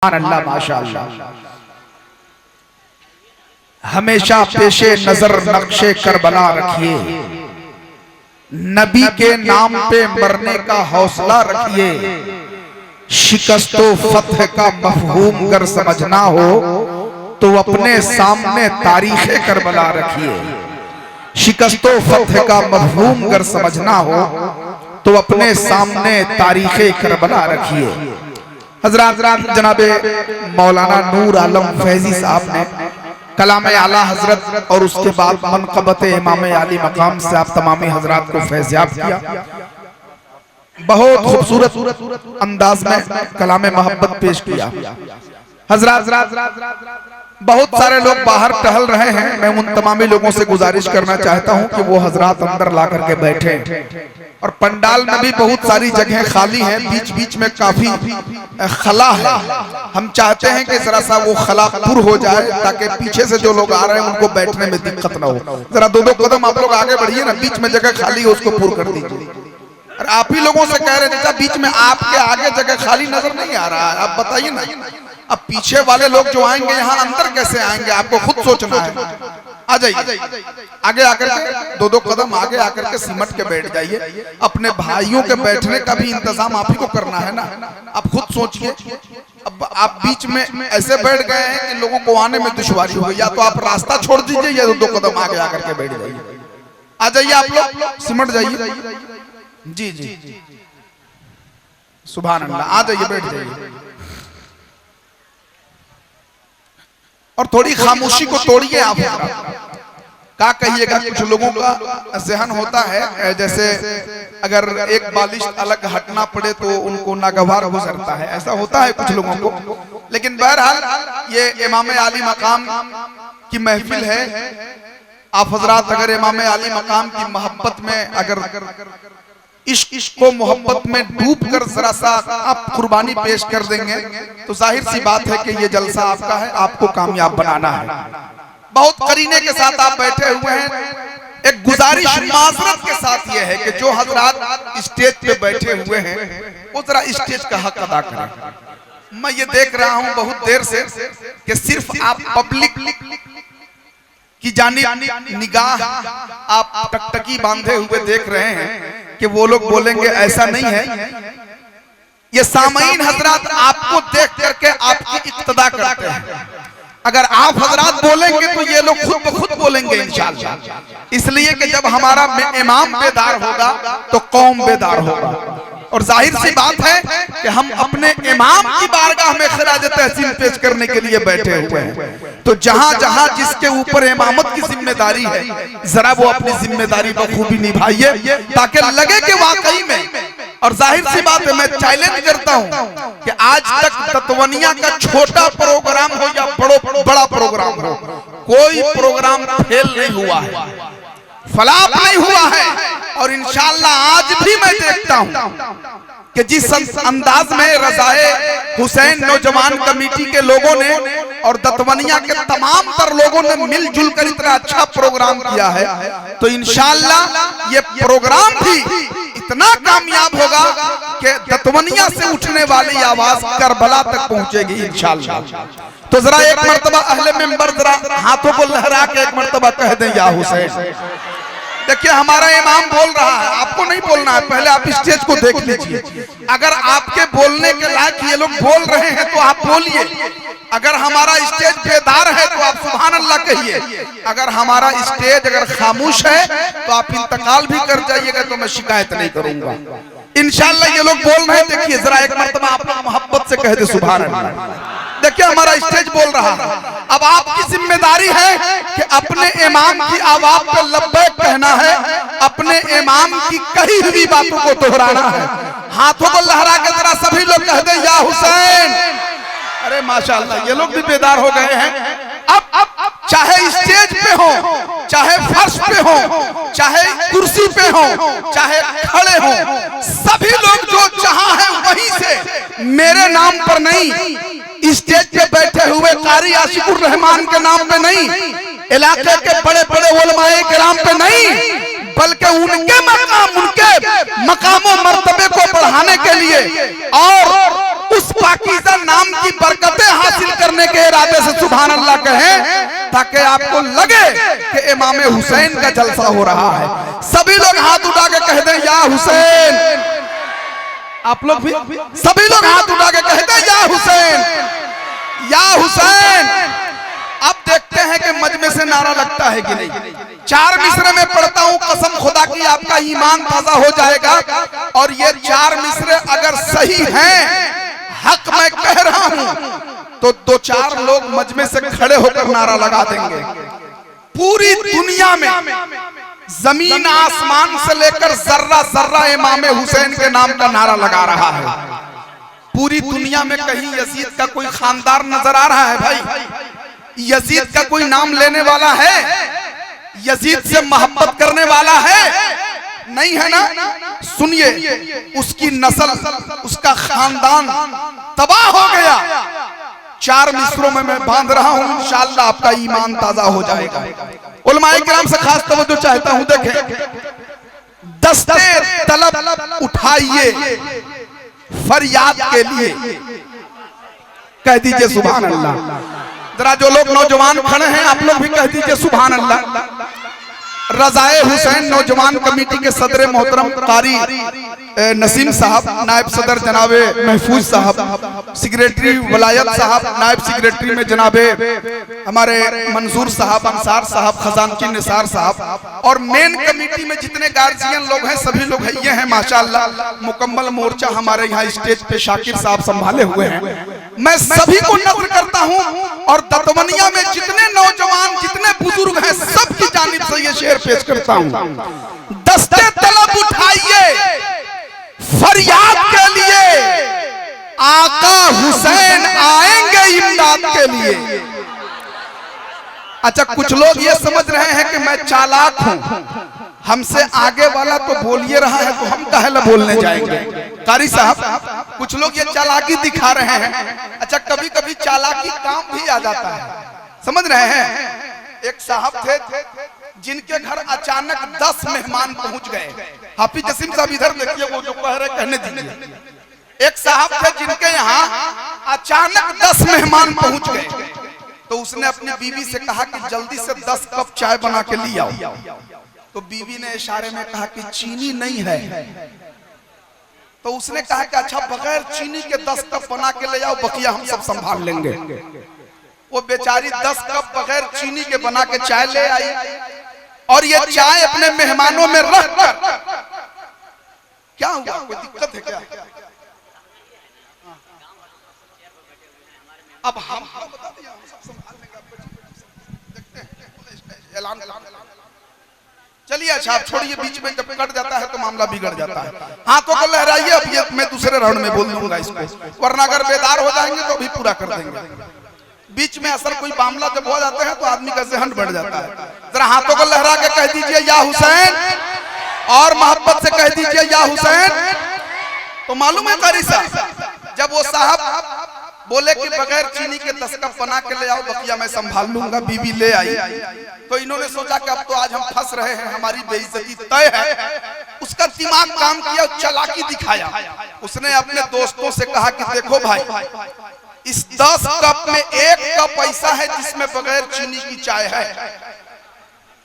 अल्लाह माशाअल्लाह। हमेशा पेशे नजर नक्शे करबला रखिए, नबी के नाम पे मरने का हौसला रखिए। शिकस्तो फतह का मफहूम अगर समझना हो तो अपने सामने तारीखे करबला रखिए। शिकस्तो फतह का मफहूम अगर समझना हो तो अपने सामने तारीखे करबला रखिए। हजरत जनाबे मौलाना नूर आलम फैजी साहब ने कलाम आला हजरत और उसके बाद मनक़बत इमाम अली मकाम से आप तमामी हजरात को फैज़याब किया। बहुत खूबसूरत अंदाज में कलाम मोहब्बत पेश किया। हजरत बहुत सारे लोग बाहर टहल रहे हैं, मैं उन तमामी लोगों से गुजारिश करना चाहता हूं कि वो हजरात अंदर ला करके बैठे। और पंडाल में भी बहुत सारी जगह खाली है, बीच बीच में काफी खला है। हम चाहते हैं कि जरा सा वो खला पुर हो जाए ताकि पीछे से जो लोग आ रहे हैं उनको बैठने में दिक्कत ना हो। जरा दो दो कदम आप लोग आगे बढ़िए ना, बीच में जगह खाली है उसको पुर कर दीजिए। और आप ही लोगों से कह रहे थे बीच में आपके आगे जगह खाली नजर नहीं आ रहा है, आप बताइए ना। अब पीछे वाले लोग जो आएंगे यहाँ अंदर कैसे आएंगे, आपको खुद सोचना है। आ जाइए आगे आकर के दो दो कदम आगे आकर के सिमट के बैठ जाइए। अपने भाइयों के बैठने का भी इंतजाम आप ही को करना है ना, आप खुद सोचिए। अब आप बीच में ऐसे बैठ गए हैं कि लोगों को आने में दुश्वारी हो गई, या तो आप रास्ता छोड़ दीजिए या दो कदम आगे आकर के बैठ जाइए। आ जाइए आप लोग, सिमट जाइए। जी जी सुभान अल्लाह, आ जाइए बैठ जाइए। और थोड़ी खामोशी को तोड़िए। आप क्या कहिएगा, कुछ लोगों का ज़हन होता है जैसे अगर एक बालिश अलग हटना पड़े तो उनको नागवार गुजरता है, ऐसा होता है कुछ लोगों को। लेकिन बहरहाल ये इमाम अली मकाम की महफिल है। आप हजरात अगर इमाम अली मकाम की मोहब्बत में अगर इश्क को मोहब्बत में डूब कर जरा सा आप कुर्बानी पेश कर देंगे तो जाहिर सी बात है कि ये जलसा आपका है, आपको कामयाब बनाना है। बहुत करीने के साथ आप बैठे हुए हैं। एक गुजारिश माजरत के साथ ये है कि जो हजरात स्टेज पे बैठे हुए हैं वो जरा स्टेज का हक अदा करें। मैं ये देख रहा हूं बहुत देर से कि सिर्फ आप पब्लिक की जानिब निगाह आप टकटकी बांधे हुए देख रहे हैं कि वो लोग बोलेंगे, ऐसा नहीं है। ये सामईन हजरात आपको देख करके आपकी इक्तदा करते हैं। अगर आप हजरात बोलेंगे तो ये लोग खुद ब खुद बोलेंगे इंशाअल्लाह। इसलिए कि जब हमारा इमाम बेदार होगा तो कौम बेदार होगा। और जाहिर सी बात है कि हम अपने इमाम की बारगाह में खिराज तहसीन पेश करने के लिए बैठे हुए हैं। तो जहां जहां जिसके ऊपर इमामत की जिम्मेदारी है जरा वो अपनी जिम्मेदारी बखूबी निभाइए ताकि लगे कि वाकई में। और जाहिर सी बात है, मैं चैलेंज करता हूं कि आज तक तत्वनिया का छोटा प्रोग्राम हो या बड़ा प्रोग्राम हो, कोई प्रोग्राम फेल नहीं हुआ है, फलाप नहीं हुआ है। और इंशाअल्लाह आज भी मैं देखता हूं कि जिस अंदाज में रज़ाए हुसैन नौजवान कमेटी के लोगों ने और दतवनिया के तमाम तर लोगों ने मिलजुल कर इतना अच्छा प्रोग्राम किया है, तो इंशाअल्लाह ये प्रोग्राम भी इतना कामयाब होगा कि दतवनिया से उठने वाली आवाज करबला तक पहुंचेगी इंशाअल्लाह। तो जरा एक मर्तबा अहले मिंबर जरा हाथों को लहरा के एक मर्तबा कह दें या हुसैन। देखिए हमारा इमाम बोल रहा है, आपको नहीं बोलना है, पहले आप स्टेज को देख लीजिए। अगर आपके बोलने के लायक ये लोग बोल रहे हैं तो आप बोलिए। अगर हमारा स्टेज बेदार है तो आप सुभान अल्लाह कहिए। अगर हमारा स्टेज अगर खामोश है तो आप इंतकाल भी कर जाइएगा तो मैं शिकायत नहीं करूंगा इंशाअल्लाह। ये लोग बोल रहे हैं, देखिए जरा एक मर्तबा आप लोग मोहब्बत से कह दे सुभान अल्लाह। देखिए हमारा स्टेज बोल रहा है। अब आपकी जिम्मेदारी है कि अपने इमाम की आवाज पर लब्बैक कहना है, अपने इमाम की कही हुई बातों को दोहराना है। हाथों को लहरा के जरा सभी लोग कह दे या हुसैन। अरे माशाअल्लाह ये लोग भी बेदार हो गए हैं। अब चाहे स्टेज पे हो, चाहे फर्श पे हो, चाहे कुर्सी पे हो, चाहे खड़े हो, सभी लोग जो जहां है वहीं से मेरे नाम पर नहीं, स्टेज पे बैठे हुए कारी आशिकुर रहमान के नाम पे नहीं, इलाके के बड़े बड़े उलमाए किराम पे नहीं, बल्कि उनके मकामों मर्तबे को बढ़ाने के लिए और उस पाकीज़ा नाम की बरकतें हासिल करने के इरादे से सुभान अल्लाह कहें, ताकि आपको लगे कि इमाम हुसैन का जलसा हो रहा है। सभी लोग हाथ उठा के कह दें या हुसैन। आप लोग भी सभी लोग हाथ उठा के कह दें या हुसैन, या हुसैन। अब देखते हैं कि मजमे से नारा लगता है कि नहीं। 4 मिसरे में पढ़ता हूं, कसम खुदा की आपका ईमान ताजा हो जाएगा। और ये 4 मिसरे अगर सही हैं, हक मैं कह रहा हूं, तो 2-4 लोग मजमे से खड़े होकर नारा लगा देंगे। पूरी दुनिया में जमीन आसमान से लेकर जर्रा जर्रा इमाम हुसैन के नाम का नारा लगा रहा है। पूरी दुनिया में कहीं यजीद का कोई खानदार नजर आ रहा है भाई? यजीद का कोई नाम लेने वाला है? यजीद से मोहब्बत करने वाला है? नहीं है ना। सुनिए, उसकी नस्ल, उसका खानदान तबाह हो गया। 4 मिसरों में मैं बांध रहा हूं, इंशाअल्लाह आपका ईमान ताजा हो जाएगा। उलमाए किराम से खास तवज्जो चाहता हूं। देखें, दस्ते तलब उठाइए फरियाद के लिए, कह दीजिए सुभान अल्लाह। जरा जो लोग नौजवान खड़े हैं, आप लोग भी कह दीजिए सुभान अल्लाह। रज़ाए हुसैन नौजवान कमेटी के सदर मोहतरम कारी नसीम साहब, नायब सदर जनाबे महफूज साहब, सेक्रेटरी वलायत साहब, नायब सेक्रेटरी में जनाबे हमारे मंसूर साहब, अंसार साहब, खजानची निसार साहब, और मेन कमेटी में जितने गार्जियन लोग हैं सभी लोग है ये हैं माशाअल्लाह। मुकम्मल मोर्चा हमारे यहाँ स्टेज पे शाकिर साहब संभाले हुए हैं। मैं सभी को नज़र करता हूँ और दतवनिया में जितने नौजवान, जितने बुजुर्ग हैं, सबकी जानिब से ये शेर पेश करता हूँ। दस्ते तलब उठाइए फरियाद के लिए, आका हुसैन आएंगे इमदाद के लिए। अच्छा, कुछ लोग ये समझ रहे हैं कि मैं चालाक हूं, हमसे आगे वाला तो बोल ही रहा है तो हम काहे बोलने जाएंगे। कारी साहब, कुछ लोग ये चालाकी दिखा रहे हैं। अच्छा, कभी कभी चालाकी काम भी आ जाता है, समझ रहे हैं। एक साहब थे जिनके घर अचानक 10 मेहमान पहुंच गए। हाफिज जसीम साहब इधर देखिए, वो जो कह रहे कहने दीजिए। एक साहब थे जिनके यहाँ अचानक 10 मेहमान पहुंच गए, तो उसने अपनी बीवी से कहा कि जल्दी से 10 कप चाय बना के ले आओ। तो बीवी ने इशारे में कहा कि चीनी नहीं है। तो उसने कहा कि अच्छा, बगैर चीनी के 10 कप बना के ले आओ, बकिया हम सब संभाल लेंगे। वो बेचारी 10 कप बगैर चीनी के बना के चाय ले आई, और ये चाय अपने मेहमानों में रखकर, क्या हुआ, कोई दिक्कत है क्या? अब हम बता दिया, हम सब संभाल लेंगे। देखते हैं ऐलान। चलिए अच्छा, आप छोड़िए, बीच में जब कट जाता है तो मामला बिगड़ जाता है। हाथों को लहराइए। अब ये मैं दूसरे राउंड में बोल दूंगा इसको, वरना अगर बेदार हो जाएंगे तो भी पूरा कर देंगे। बीच में असल कोई मामला जब हो जाते हैं तो आदमी का जहन बढ़ जाता है। जरा हाथों को लहरा के कह दीजिए या हुसैन, और मोहब्बत से कह दीजिए या हुसैन। तो मालूम है कारी साहब, जब वो साहब बोले कि बगैर चीनी के 10 कप बना के ले आओ, बकिया मैं संभाल लूंगा, बीवी ले आई, तो इन्होंने सोचा कि अब तो आज हम फंस रहे हैं, हमारी बेइज्जती तय है। उसका दिमाग काम किया, चालाकी दिखाया। उसने अपने दोस्तों से कहा कि देखो भाई, इस 10 कप में 1 कप ऐसा है जिसमें बगैर चीनी की चाय है,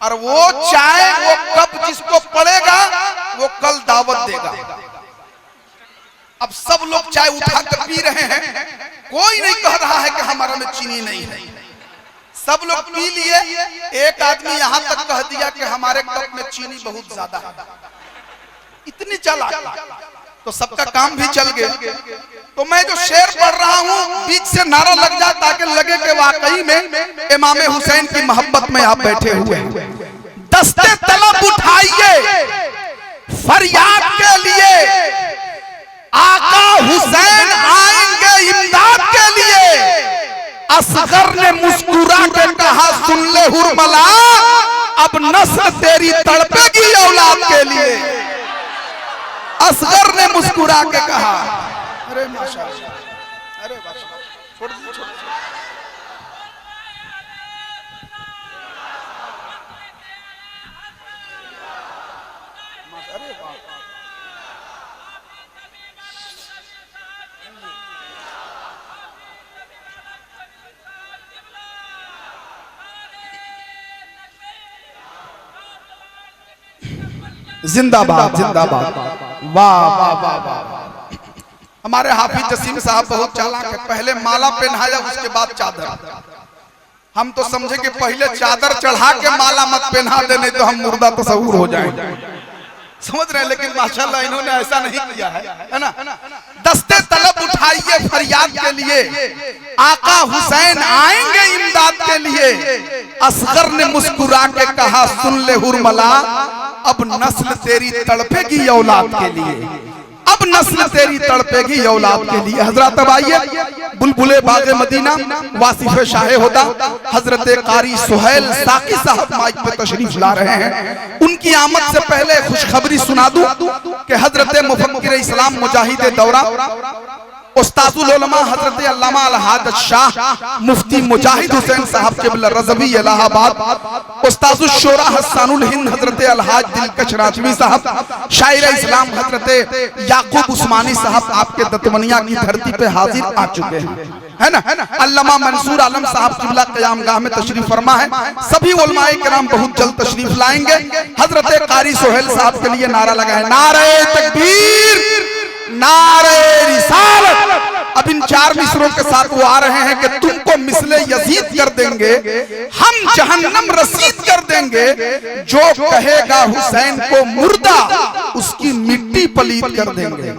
और वो चाय, वो कप जिसको पड़ेगा वो कल दावत देगा। अब सब लोग चाय उठाकर पी रहे हैं, कोई नहीं कह रहा है कि हमारा में चीनी नहीं है। सब लोग पी लिए। एक आदमी यहां तक कह दिया कि हमारे कप में चीनी बहुत ज्यादा है। इतनी चला तो सबका काम भी चल गया। तो मैं जो शेर पढ़ रहा हूं, बीच से नारा लग जाए ताकि लगे कि वाकई में इमाम हुसैन की मोहब्बत में आप बैठे हुए हैं। दस्ते तलब उठाइए फरियाद के लिए, आका हुसैन आएंगे इमदाद के लिए। असगर ने मुस्कुरा के कहा सुन ले हुरमला, अब नस्ल तेरी तड़पेगी औलाद के लिए। असगर ने मुस्कुरा के कहा। अरे माशाअल्लाह, अरे माशाअल्लाह, छोड़ दो, छोड़ दो। अरे वाह, जिंदाबाद जिंदाबाद। वाह वाह वाह वाह। हमारे हाफिज जसीम साहब बहुत चालाक है, पहले माला पहनाया उसके बाद चादर। हम तो समझे कि पहले चादर चढ़ा के माला मत पहना दे, नहीं तो हम मुर्दा तस्वूर हो जाएंगे, समझ रहे हैं। लेकिन माशाल्लाह इन्होंने ऐसा नहीं किया है ना। दस्ते तलब उठाइए फरियाद के लिए, आका हुसैन आएंगे इमदाद के लिए। असगर ने मुस्कुरा के कहा सुन ले हुरमला, अब नस्ल तेरी तड़पेगी औलाद के लिए, अब नस्ल तेरी तड़पेगी औलाद के लिए। हजरत अब आइए, बुलबुले बागे मदीना वासिफ शाहे होदा हजरत कारी सुहैल साकी साहब माइक पे तशरीफ ला रहे हैं। उनकी आमद से पहले खुशखबरी सुना दूं कि हजरत मुफक्किर इस्लाम मुजाहिद दौरा उस्ताजुल उलमा हजरत अल्लामा अलहाज शाह मुफ्ती मुजाहिद हुसैन साहब क़िबला रज़वी इलाहाबाद, उस्ताजुल शोरा हसानुल हिंद हजरत अलहाज दिलकश राजवी साहब, शायर इस्लाम हजरत याकूब उस्मानी साहब आपके दतवनिया की धरती पे हाजिर आ चुके हैं, है ना। अल्लामा मंसूर आलम साहब क़िबला क़यामगाह में तशरीफ फरमा है। सभी उलमाए किराम बहुत जल्द तशरीफ लाएंगे। हजरत कारी सुहैल साहब के लिए नारा लगाए, नारे तकबीर, नारे रिसालत। अब इन 4 मिसरों के साथ वो आ रहे हैं कि तुमको मिसले यजीद कर देंगे, हम जहन्नम रसीद कर देंगे। जो कहेगा हुसैन को मुर्दा, उसकी मिट्टी पलीत कर देंगे।